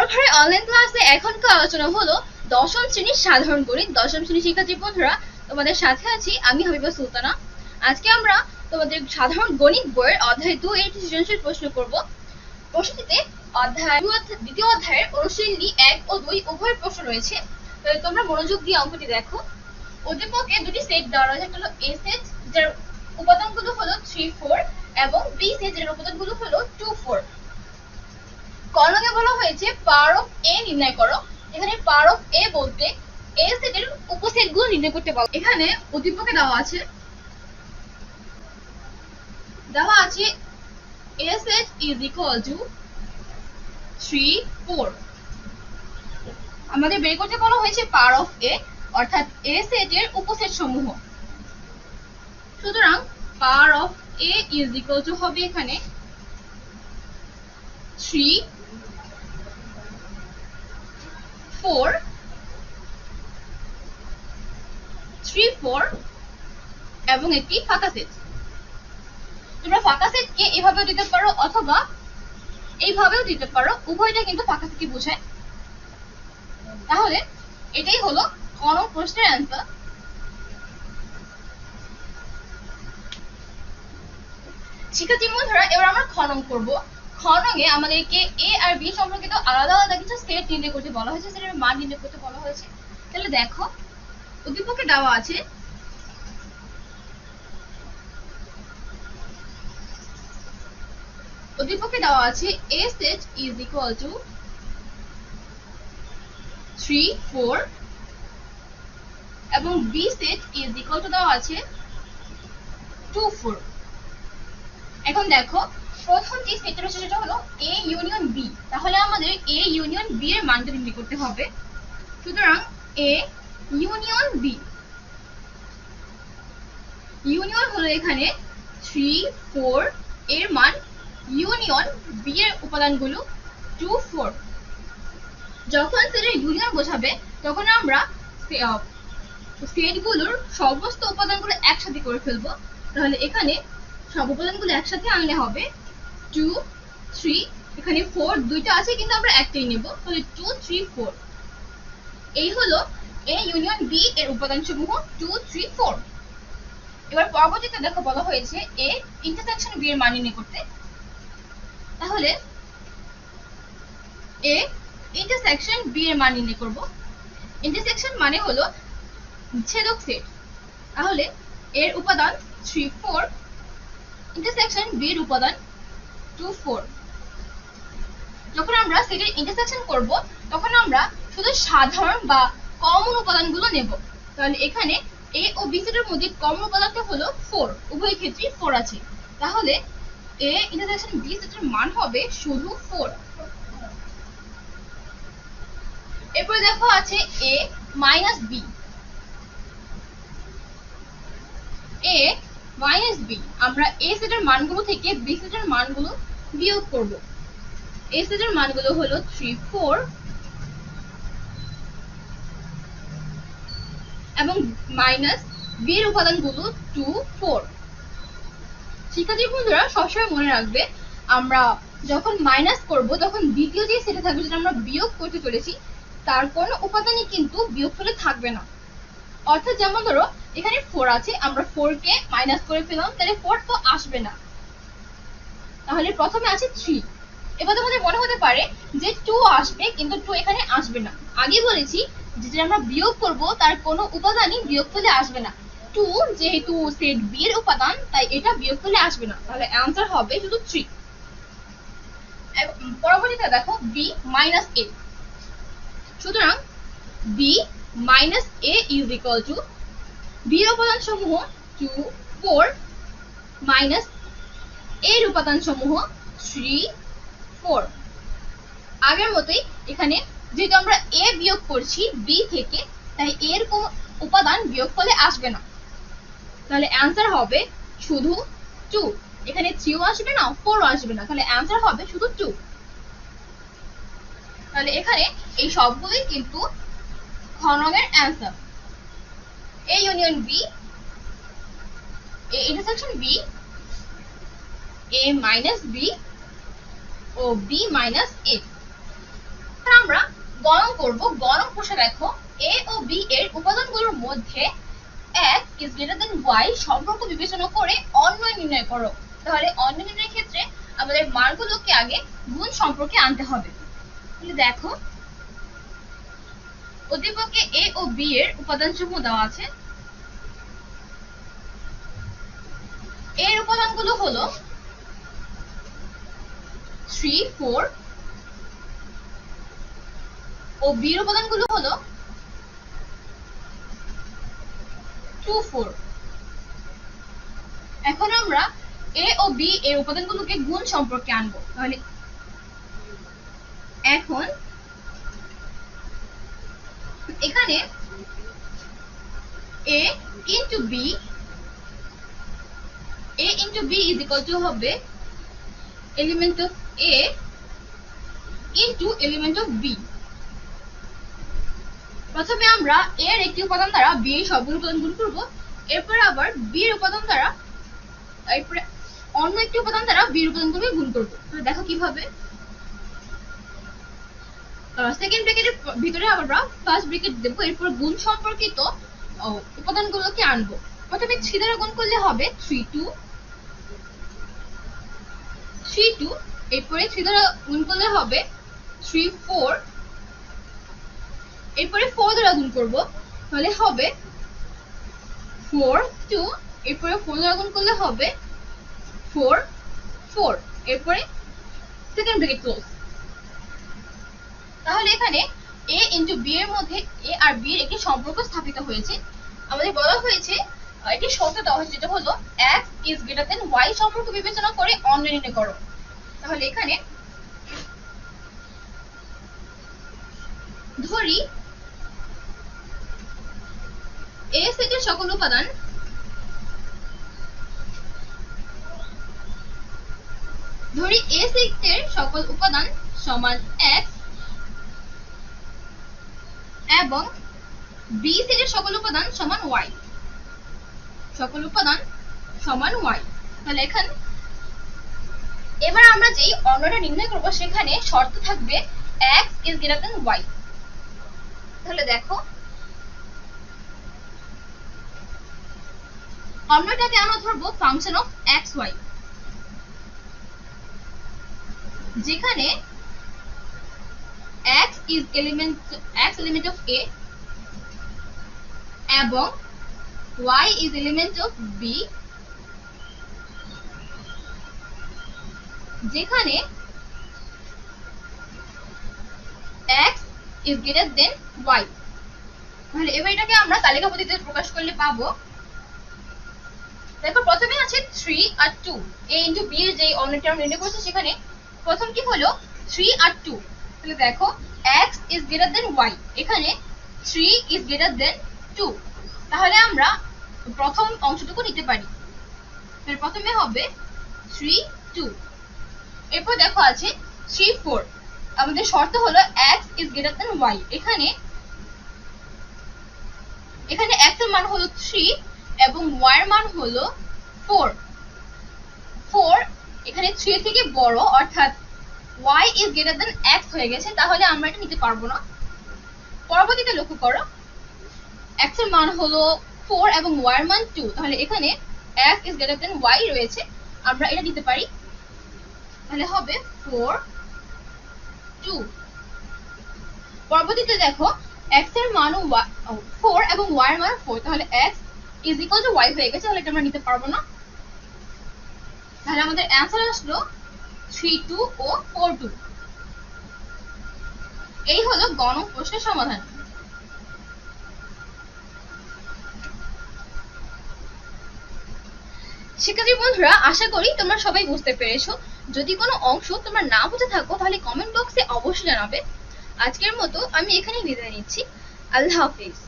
বরাবরের অনলাইন ক্লাসে এখনকার আলোচনা হলো দশম শ্রেণীর সাধারণ গণিত। দশম শ্রেণীর শিক্ষার্থী বন্ধুরা, তোমাদের সাথে আছি আমি হাবিবা সুলতানা। আজকে আমরা তোমাদের সাধারণ গণিত বইয়ের অধ্যায় 2 এর সৃজনশীল প্রশ্ন করব। প্রশ্নটিতে দ্বিতীয় অধ্যায়ের অনুশীলনী 1 ও 2 উভয় প্রশ্ন রয়েছে। তোমরা মনোযোগ দিয়ে অঙ্কটি দেখো। উদ্দীপকে দুটি সেট দেওয়া রয়েছে, একটা হলো এ সেট যার উপাদানগুলো হলো 3, 4 এবং বি সেট যার উপাদানগুলো হলো 2, 4। কর্ণকে বলা হয়েছে পাওয়ার অফ এ নির্ণয় করো। এখানে পাওয়ার অফ এ বলতে এ সেটের উপসেটগুলো নির্ণয় করতে বলা। এখানে উদ্দীপকে দেওয়া আছে এ সেট ইজ ইকুয়াল টু 3, 4। আমাদের বের করতে বলা হয়েছে পাওয়ার অফ এ, অর্থাৎ এ সেটের উপসেট সমূহ। সুতরাং power of A is equal two হবে এখানে 3, 4, 4 এবং একটি ফাঁকা সেট। তোমরা ফাঁকা সেটকে এভাবেও দিতে পারো অথবা এইভাবেও দিতে পারো, উভয়টা কিন্তু ফাঁকা সেটকে বোঝায়। তাহলে এটাই হলো কোন প্রশ্নের অ্যান্সার। শিক্ষার্থী বন্ধুরা, এবার আমরা খনন করব। খননে আমাদেরকে এ আর বি সম্পর্কিত আলাদা আলাদা কিছু সেট নির্ণয় করতে বলা হয়েছে, সেটার মান নির্ণয় করতে বলা হয়েছে। তাহলে দেখো, উদ্দীপকে দেওয়া আছে a set is equal to 3, 4 এবং b set is equal to দেওয়া আছে 2, 4। এখন দেখো, প্রথম যে সেটটা রয়েছে সেটা হলো a ইউনিয়ন b। তাহলে আমাদের a ইউনিয়ন b এর মানটা নির্ণয় করতে হবে। সুতরাং a ইউনিয়ন b ইউনিয়ন হলো এখানে 3, 4 এর মান ইউনিয়ন বি এর উপাদানগুলো 2, 4। যখন সেটের ইউনিয়ন বোঝাবে তখন আমরা সেটগুলোর সমস্ত উপাদানগুলো একসাথে করে ফেলবো। তাহলে এখানে সব উপাদানগুলো একসাথে আনলে হবে 2, 3। এখানে 4 দুইটা আছে কিন্তু আমরা একটাই নেব, তাহলে 2, 3, 4। এই হলো এ ইউনিয়ন বি এর উপাদানসমূহ 2, 3, 4। এবার পরবর্তীতে দেখো, বলা হয়েছে এ ইন্টারসেকশন বি এর মান নির্ণয় করতে। তাহলে এ ইন্টারসেকশন বি এর মান নির্ণয় করব। ইন্টারসেকশন মানে হলো ছেদক সেট। তাহলে এর উপাদান 3, 4, ইন্টারসেকশন বি এর উপাদান 2, 4। যখন আমরা সেটের ইন্টারসেকশন করব তখন আমরা শুধু সাধারণ বা কমন উপাদানগুলো নেব। তাহলে এখানে এ ও বি সেটের মধ্যে কমন উপাদানটা হলো 4, উভয় ক্ষেত্রেই 4 আছে। তাহলে এ ইন্টারসেকশন বি সেটের মান হবে শুধু 4। এরপরে দেখো আছে a minus b. a minus b, আমরা a সেটের মানগুলো থেকে b সেটের মানগুলো বিয়োগ করব। a সেটের মানগুলো হলো 3, 4 এবং মাইনাস b এর উপাদানগুলো 2, 4। শিক্ষার্থী বন্ধুরা, সবসময় মনে রাখবে, আমরা যখন মাইনাস করব তখন দ্বিতীয় যে সেটে থাকবে যেটা আমরা বিয়োগ করতে চলেছি তার কোনো উপাদানই কিন্তু বিয়োগফলে থাকবে না। অর্থাৎ যেমন ধরো এখানে 4 আছে, আমরা 4 কে মাইনাস করে ফেললাম, তাহলে 4 তো আসবে না। তাহলে প্রথমে আছে 3। এবার তোমাদের মনে হতে পারে যে 2 আসবে, কিন্তু 2 এখানে আসবে না। আগে বলেছি যেটা আমরা বিয়োগ করব তার কোনো উপাদানই বিয়োগফলে আসবে না। 2 যেহেতু সেট বি এর উপাদান, তাই এটা বিয়োগফলে আসবে না। তাহলে অ্যানসার হবে শুধু 3। পরবর্তীতে দেখো বি মাইনাস এ। সুতরাং b minus a is equal to b এর উপাদান সমূহ 2, 4 মাইনাস এর উপাদান সমূহ 3, 4। আগের মতোই এখানে যেহেতু আমরা এ বিয়োগ করছি বি থেকে, তাই এর কোন উপাদান বিয়োগফলে আসবে না। তাহলে অ্যানসার হবে শুধু 2। এখানে 3ও আসবে না, 4ও আসবে না, তাহলে অ্যানসার হবে শুধু 2। তাহলে এখানে এই সবগুলোই কিন্তু খননের answer. A union B, A intersection B, A minus B ও বি মাইনাস এ। এখন আমরা গণন করব। গণন কোষে দেখো এ ও বি এর উপাদানগুলোর মধ্যে x is greater than y সম্পর্ক বিবেচনা করে অন্বয় নির্ণয় করো। তাহলে অন্বয় নির্ণয়ের ক্ষেত্রে আমাদের মানগুলোকে আগে গুণ সম্পর্কে আনতে হবে। তাহলে দেখো উদ্দীপকে a ও b এর উপাদানসমূহ দেওয়া আছে। এর উপাদানগুলো হলো 3, 4 ও b এর উপাদানগুলো হলো 2, 4। এখন আমরা a ও b এর উপাদানগুলোকে গুণ সম্পর্কে আনবো। তাহলে এখন এখানে a into b is equal to হবে element of a into element of b। প্রথমে আমরা a এর একটি উপাদান দ্বারা b এর সবগুলো উপাদান গুণ করব, এরপরে আবার b এর উপাদান দ্বারা এরপরে অন্য একটি উপাদান দ্বারা b এর উপাদানগুলোকে গুণ করব। তাহলে দেখো কিভাবে। সেকেন্ড ব্র্যাকেটের ভিতরে আমরা ফার্স্ট ব্র্যাকেট দেব, এরপর গুণ সম্পর্কিত উপাদানগুলোকে আনবো। প্রথমে 3 দ্বারা গুণ করলে হবে 3, 2, এরপরে 3 দ্বারা গুণ করলে হবে 3, 4, এরপরে 4 দ্বারা গুণ করব, তাহলে হবে 4, 2, এরপরে 4 দ্বারা গুণ করলে হবে 4, 4, এরপরে সেকেন্ড ব্র্যাকেট ক্লোজ। তাহলে এখানে a into b এর মধ্যে a আর b এর একটি সম্পর্ক স্থাপিত হয়েছে। আমাদের বলা হয়েছে একটি শর্ত দেওয়া হয়েছে, যেটা হলো x is greater than y সম্পর্ক বিবেচনা করে অন্বয় নির্ণয় করো। তাহলে এখানে ধরি a সেটের সকল উপাদান সমান x এবং b সেটের সকল উপাদান সমান y। তাহলে এখানে এবার আমরা যেই অন্যটা নির্ণয় করব সেখানে শর্ত থাকবে x is greater than y। তাহলে দেখো অন্যটাকে আমরা ধরবো ফাংশন অফ x y, যেখানে x element of a এবং y is element of b, যেখানে x is greater than y। তাহলে এবার এটাকে আমরা তালিকা পদ্ধতিতে প্রকাশ করলে পাবো। দেখো প্রথমে আছে 3 আর 2, a into b এর যে অন্যটা আমরা নির্ণয় করেছি সেখানে প্রথম কি হলো 3 আর 2। তাহলে দেখো x is greater than y, এখানে 3 is greater than 2। তাহলে আমরা প্রথম অংশটুকু নিতে পারি। তাহলে প্রথমে হবে 3, 2, এরপর দেখো আছে 3, 4। আমাদের শর্ত হলো x is greater than y, এখানে x এর মান হলো 3 এবং y এর মান হলো 4। এখানে 3 থেকে বড়, অর্থাৎ y is greater than x হয়ে গেছে, তাহলে আমরা এটা নিতে পারবো না। পরবর্তীতে লক্ষ্য করো x এর মান হলো 4 এবং y এর মান 2, তাহলে এখানে x is greater than y রয়েছে, আমরা এটা নিতে পারি। তাহলে হবে 4, 2। পরবর্তীতে দেখো x এর মান 4 এবং y এর মান 4, তাহলে x is equal to y হয়ে গেছে, তাহলে এটা আমরা নিতে পারবো না। তাহলে আমাদের অ্যানসার আসলো 3, 2 ও 4, 2। এই হলো গণন প্রশ্নের সমাধান। শিক্ষার্থী বন্ধুরা, আশা করি তোমরা সবাই বুঝতে পেরেছো। যদি কোনো অংশ তোমরা না বুঝে থাকো তাহলে কমেন্ট বক্সে অবশ্যই জানাবে। আজকের মতো আমি এখানেই বিদায় নিচ্ছি। আল্লাহ হাফিজ।